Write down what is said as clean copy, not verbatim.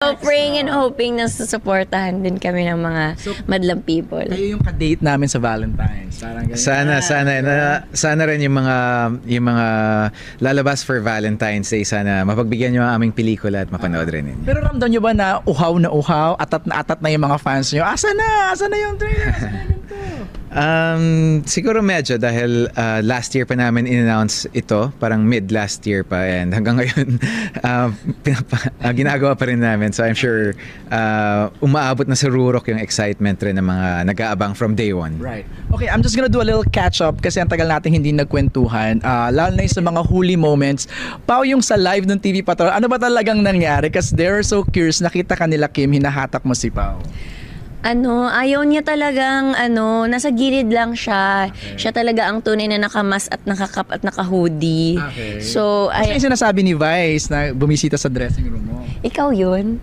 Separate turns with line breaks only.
So, praying and hoping na susuportahan din kami ng mga madlang people.
Kayo yung ka-date namin sa Valentine's. Parang ganyan.
Sana rin yung mga lalabas for Valentine's Day, sana mapagbigyan nyo ang aming pelikula at mapanood rin yun.
Pero ramdam nyo ba na uhaw, atat na yung mga fans nyo? Asa na yung trailer?
Siguro medyo dahil last year pa namin in-announce ito, parang mid last year pa, and hanggang ngayon ginagawa pa rin namin. So I'm sure umaabot na sa rurok yung excitement rin ng mga nag-aabang from day one.
Right. Okay, I'm just gonna do a little catch-up kasi ang tagal natin hindi nagkwentuhan. Lalo na yung sa mga huli moments. Pao, yung sa live ng TV Patrol, ano ba talagang nangyari? Kasi they're so curious, nakita kanila Kim, hinahatak mo si Pao.
Ayaw niya talagang, nasa gilid lang siya.
Okay.
Siya talaga ang tunay na nakamas at nakakap at naka-hoodie.
Okay.
So,
Kasi yung sinasabi ni Vice na bumisita sa dressing room mo.
ikaw yun.